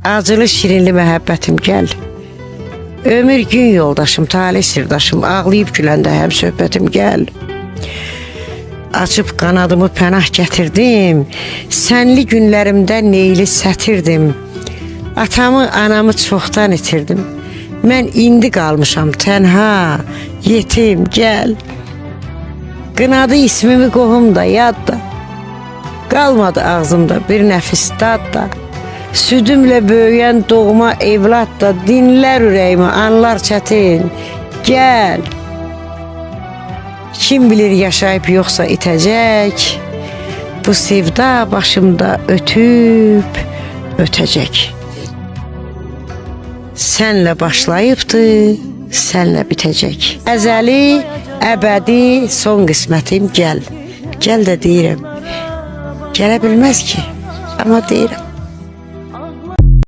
Acılı şirinli məhəbbətim gəl. Ömür gün yoldaşım, talih sirdaşım, ağlayıb güləndə həm söhbətim gəl. Açıb qanadımı pənah gətirdim, sənli günlərimdə neyli sətirdim. Atamı, anamı çoxdan itirdim. Mən indi qalmışam tənha, yetim, gəl. Qınadı ismimi qohumda, yadda. Qalmadı ağzımda bir nəfis dadda. Südümlə böyüyən doğma evlad da dinlər ürəyimi, anlar çətin. Gəl. Kim bilir yaşayıb yoxsa itəcək. Bu sevda başımda ötüb ötəcək. Sənlə başlayıbdı, sənlə bitəcək. Əzəli, əbədi, son qismətim gəl. Gəl də deyirəm. Gələ bilməz ki, amma deyirəm.